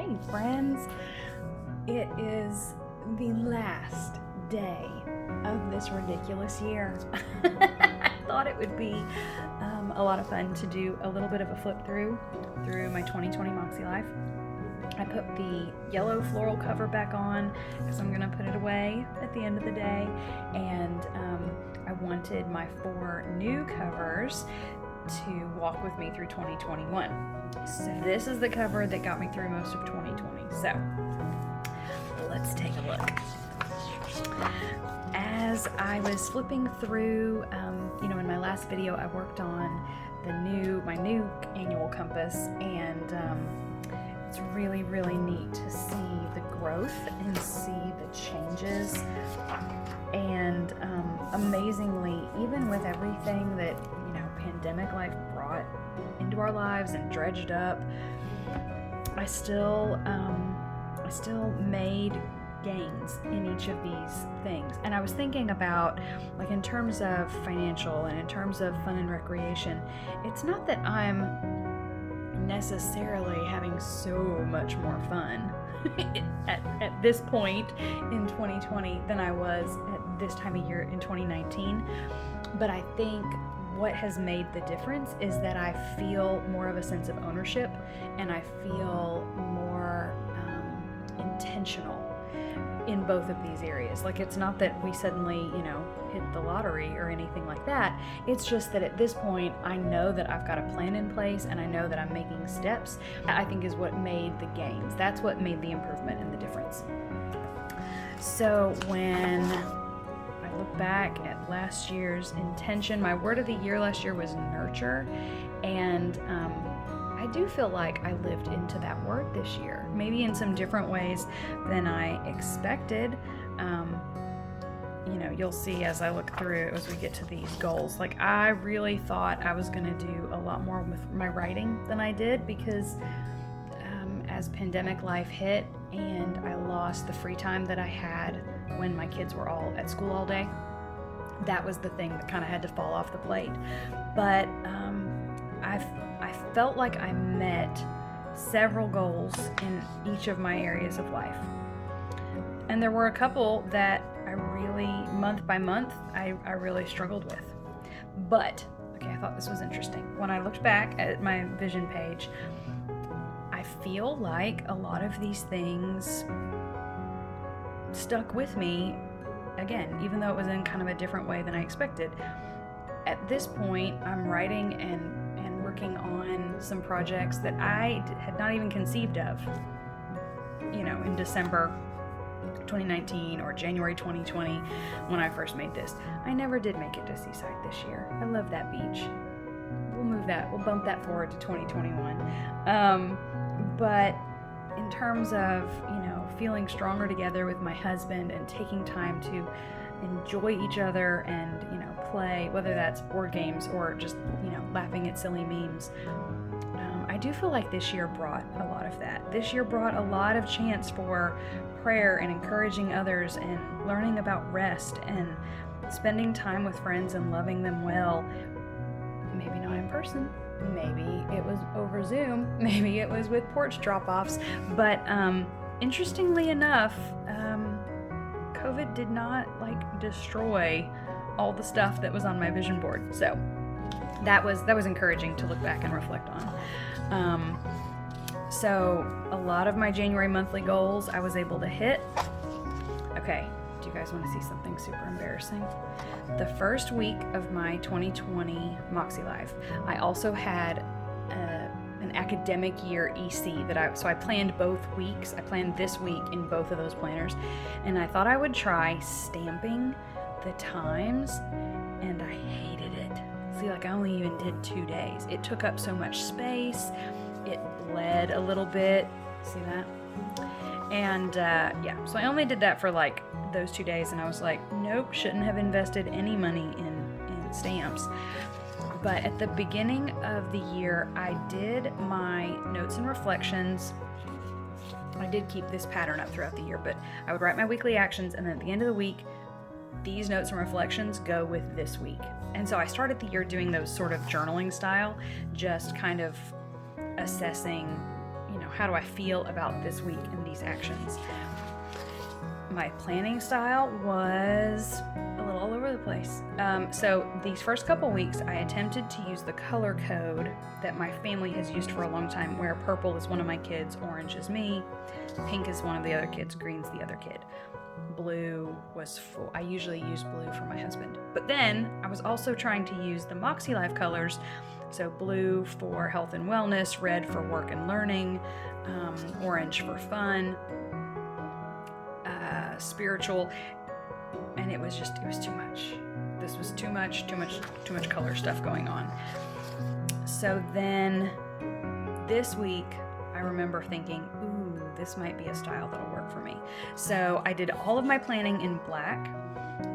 Hey friends, it is the last day of this ridiculous year. I thought it would be a lot of fun to do a little bit of a flip through my 2020 Makselife. I put the yellow floral cover back on because I'm going to put it away at the end of the day, and I wanted my 4 new covers to walk with me through 2021. So this is the cover that got me through most of 2020. So let's take a look. As I was flipping through, in my last video I worked on my new annual compass, and it's really, really neat to see the growth and see the changes. And amazingly, even with everything that pandemic life brought into our lives and dredged up, I still made gains in each of these things. And I was thinking about, like, in terms of financial and in terms of fun and recreation, it's not that I'm necessarily having so much more fun at this point in 2020 than I was at this time of year in 2019. But I think what has made the difference is that I feel more of a sense of ownership, and I feel more intentional in both of these areas. Like, it's not that we suddenly, hit the lottery or anything like that. It's just that at this point, I know that I've got a plan in place, and I know that I'm making steps. That, I think, is what made the gains. That's what made the improvement and the difference. So when I look back at last year's intention, my word of the year last year was nurture, and I do feel like I lived into that word this year, maybe in some different ways than I expected. You'll see as I look through, as we get to these goals, like, I really thought I was going to do a lot more with my writing than I did, because as pandemic life hit and I lost the free time that I had when my kids were all at school all day, that was the thing that kind of had to fall off the plate. But I felt like I met several goals in each of my areas of life. And there were a couple that I really, month by month, I really struggled with. But, I thought this was interesting. When I looked back at my vision page, I feel like a lot of these things stuck with me, again, even though it was in kind of a different way than I expected. At this point, I'm writing and working on some projects that I had not even conceived of, in December 2019 or January 2020 when I first made this. I never did make it to Seaside this year. I love that beach. We'll bump that forward to 2021. But in terms of, feeling stronger together with my husband and taking time to enjoy each other and, play, whether that's board games or just, laughing at silly memes, I do feel like this year brought a lot of that. This year brought a lot of chance for prayer and encouraging others and learning about rest and spending time with friends and loving them well. Maybe not in person. Maybe it was over Zoom. Maybe it was with porch drop-offs. But interestingly enough, COVID did not destroy all the stuff that was on my vision board. So that was encouraging to look back and reflect on. So a lot of my January monthly goals I was able to hit. Okay, do you guys want to see something super embarrassing? The first week of my 2020 Makselife, I also had an academic year EC so I planned both weeks. I planned this week in both of those planners, and I thought I would try stamping the times, and I hated it. See, I only even did 2 days. It took up so much space. It bled a little bit. See that? And so I only did that for those 2 days, and I was like, nope, shouldn't have invested any money in stamps. But at the beginning of the year, I did my notes and reflections. I did keep this pattern up throughout the year, but I would write my weekly actions, and then at the end of the week, these notes and reflections go with this week. And so I started the year doing those sort of journaling style, just kind of assessing, how do I feel about this week and these actions? My planning style was a little all over the place. So these first couple weeks, I attempted to use the color code that my family has used for a long time, where purple is one of my kids, orange is me, pink is one of the other kids, green's the other kid. Blue was for, I usually use blue for my husband. But then I was also trying to use the Makselife colors. So blue for health and wellness, red for work and learning, orange for fun, spiritual, and it was too much. This was too much color stuff going on. So then this week, I remember thinking, ooh, this might be a style that'll work for me. So I did all of my planning in black.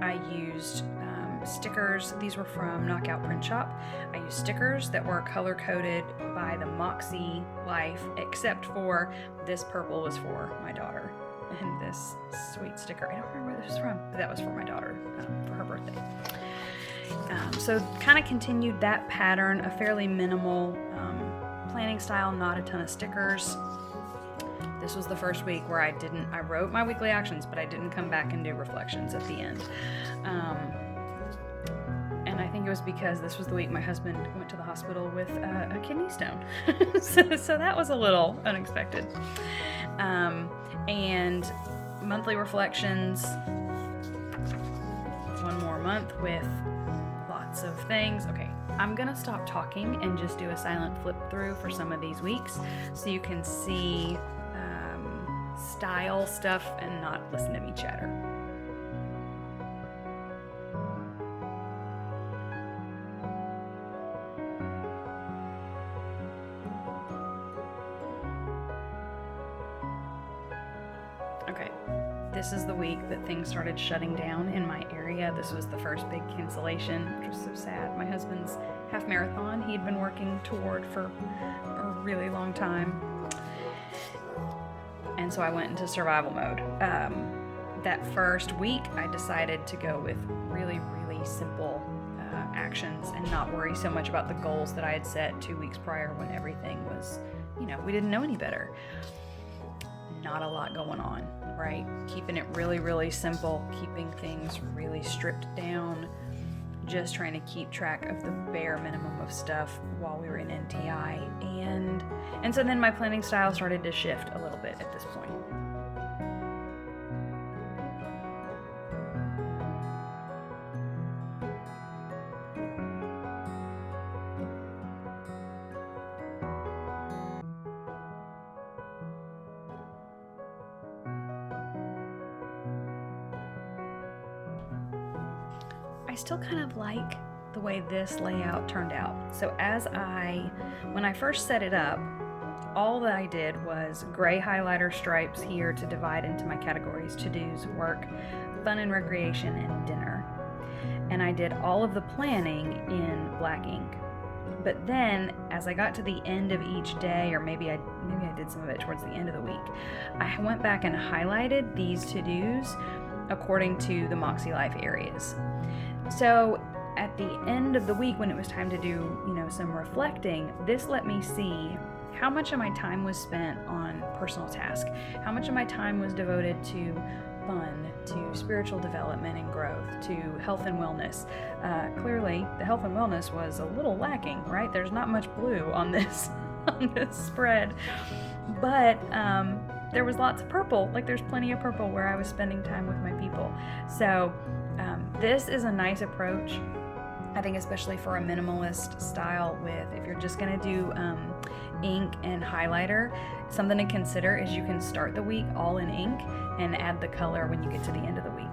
I used stickers. These were from Knockout Print Shop. I used stickers that were color coded by the Mäksēlife, except for this purple was for my daughter, and this sweet sticker, I don't remember where this was from, but that was for my daughter for her birthday. So kind of continued that pattern, a fairly minimal planning style, not a ton of stickers. This was the first week where I wrote my weekly actions, but I didn't come back and do reflections at the end. And I think it was because this was the week my husband went to the hospital with a kidney stone. so that was a little unexpected. And monthly reflections, one more month with lots of things. Okay, I'm gonna stop talking and just do a silent flip through for some of these weeks so you can see style stuff and not listen to me chatter. Okay, this is the week that things started shutting down in my area. This was the first big cancellation, which was so sad. My husband's half marathon he'd been working toward for a really long time. And so I went into survival mode. That first week, I decided to go with really, really simple actions and not worry so much about the goals that I had set 2 weeks prior when everything was, we didn't know any better. Not a lot going on, right? Keeping it really, really simple, keeping things really stripped down, just trying to keep track of the bare minimum of stuff while we were in NTI. And so then my planning style started to shift a little bit at this point. I still kind of like the way this layout turned out. So when I first set it up, all that I did was gray highlighter stripes here to divide into my categories: to-dos, work, fun and recreation, and dinner. And I did all of the planning in black ink. But then, as I got to the end of each day, or maybe I did some of it towards the end of the week, I went back and highlighted these to-dos according to the Makselife areas. So at the end of the week, when it was time to do, some reflecting, this let me see how much of my time was spent on personal tasks, how much of my time was devoted to fun, to spiritual development and growth, to health and wellness. Clearly, the health and wellness was a little lacking, right? There's not much blue on this spread, but there was lots of purple. Like, there's plenty of purple where I was spending time with my people. So this is a nice approach, I think, especially for a minimalist style. If you're just going to do ink and highlighter, something to consider is you can start the week all in ink and add the color when you get to the end of the week.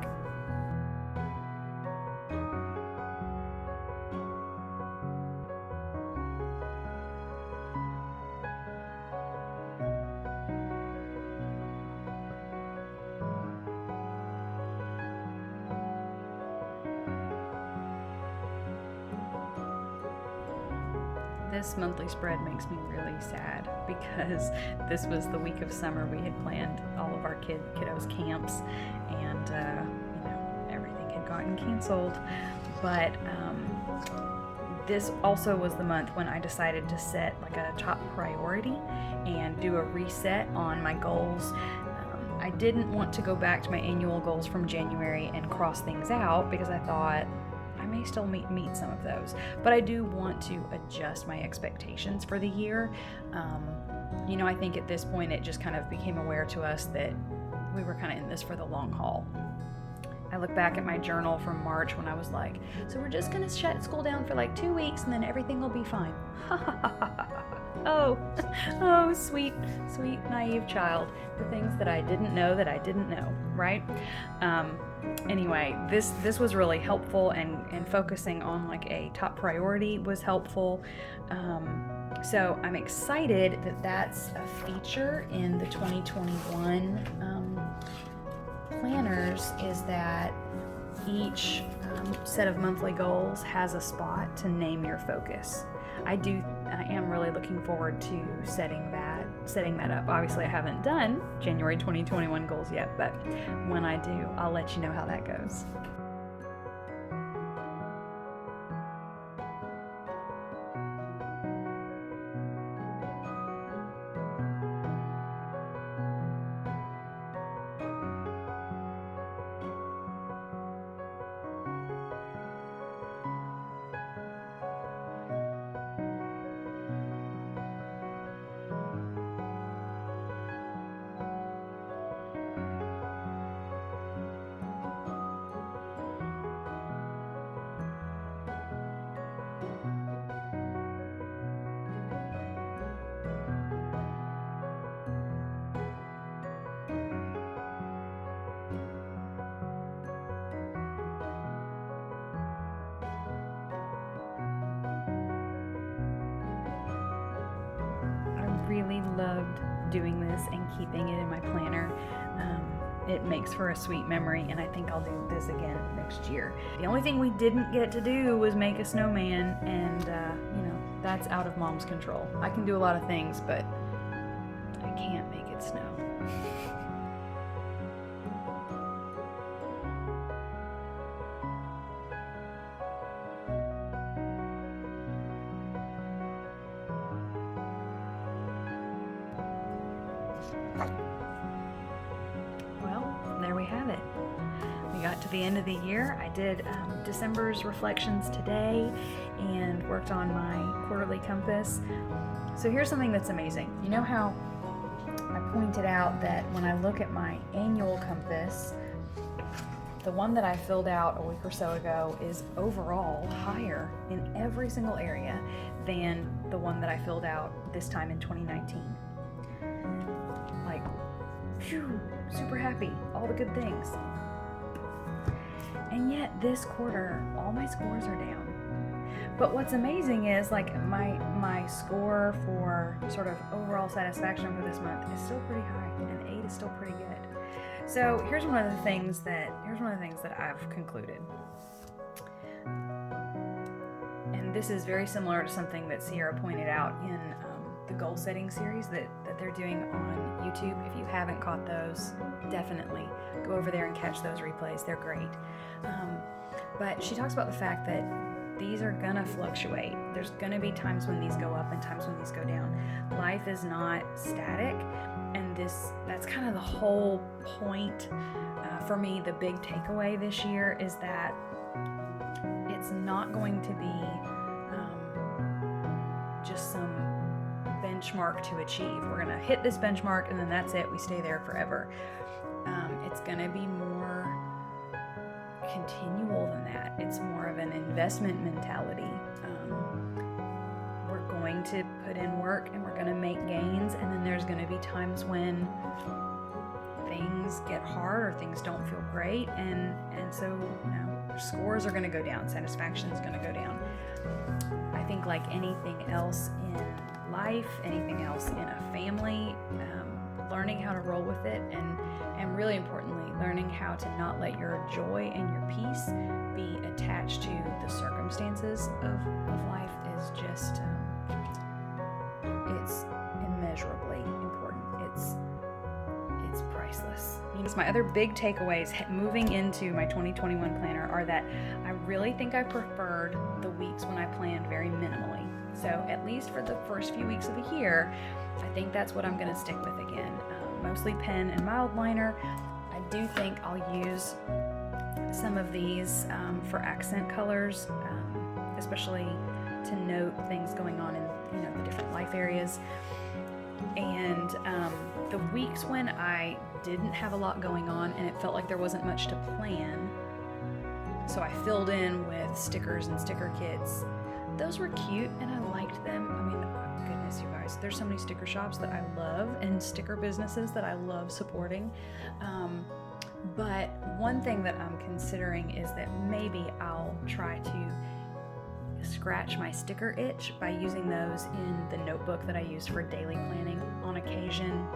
This monthly spread makes me really sad because this was the week of summer. We had planned all of our kiddos' camps, and everything had gotten canceled. But this also was the month when I decided to set like a top priority and do a reset on my goals. I didn't want to go back to my annual goals from January and cross things out because I thought I may still meet some of those, but I do want to adjust my expectations for the year. I think at this point it just kind of became aware to us that we were kind of in this for the long haul. I look back at my journal from March when I was like, so we're just going to shut school down for like 2 weeks and then everything will be fine. Oh, sweet, naive child. The things that I didn't know, right? Anyway, this was really helpful, and focusing on like a top priority was helpful. So I'm excited that that's a feature in the 2021 planners, is that each set of monthly goals has a spot to name your focus. I am really looking forward to setting that up. Obviously, I haven't done January 2021 goals yet, but when I do, I'll let you know how that goes. Really loved doing this and keeping it in my planner. It makes for a sweet memory, and I think I'll do this again next year. The only thing we didn't get to do was make a snowman, and that's out of Mom's control. I can do a lot of things, but I can't make it snow. Well, there we have it. We got to the end of the year. I did December's reflections today and worked on my quarterly compass. So here's something that's amazing. You know how I pointed out that when I look at my annual compass, the one that I filled out a week or so ago is overall higher in every single area than the one that I filled out this time in 2019. Like, phew, super happy, all the good things. And yet this quarter, all my scores are down. But what's amazing is like my score for sort of overall satisfaction for this month is still pretty high. An 8 is still pretty good. So here's one of the things that I've concluded. And this is very similar to something that Sierra pointed out in the goal setting series that they're doing on YouTube. If you haven't caught those, definitely go over there and catch those replays. They're great. But she talks about the fact that these are gonna fluctuate. There's gonna be times when these go up and times when these go down. Life is not static, and that's kind of the whole point. For me, the big takeaway this year is that it's not going to be just some benchmark to achieve. We're gonna hit this benchmark and then that's it, we stay there forever. It's gonna be more continual than that. It's more of an investment mentality. We're going to put in work and we're going to make gains, and then there's going to be times when things get hard or things don't feel great, and so scores are going to go down, satisfaction is going to go down. I think like anything else in life, anything else in a family, learning how to roll with it, and really importantly, learning how to not let your joy and your peace be attached to the circumstances of life is just, it's immeasurably important. It's priceless. things, my other big takeaways moving into my 2021 planner are that I really think I preferred the weeks when I planned very minimally. So at least for the first few weeks of the year, I think that's what I'm going to stick with again. Mostly pen and mild liner. I do think I'll use some of these for accent colors, especially to note things going on in the different life areas. And the weeks when I didn't have a lot going on and it felt like there wasn't much to plan, so I filled in with stickers and sticker kits. Those were cute and I liked them. I mean, oh goodness, you guys, there's so many sticker shops that I love and sticker businesses that I love supporting. But one thing that I'm considering is that maybe I'll try to scratch my sticker itch by using those in the notebook that I use for daily planning. On occasion,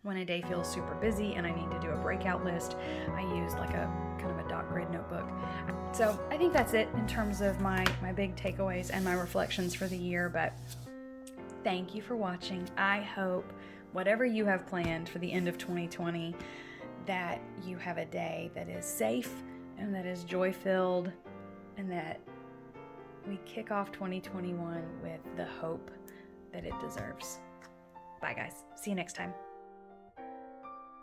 when a day feels super busy and I need to do a breakout list, I use like a kind of a dot grid notebook. So I think that's it in terms of my big takeaways and my reflections for the year. But thank you for watching. I hope whatever you have planned for the end of 2020, that you have a day that is safe and that is joy-filled, and that we kick off 2021 with the hope that it deserves. Bye guys. See you next time.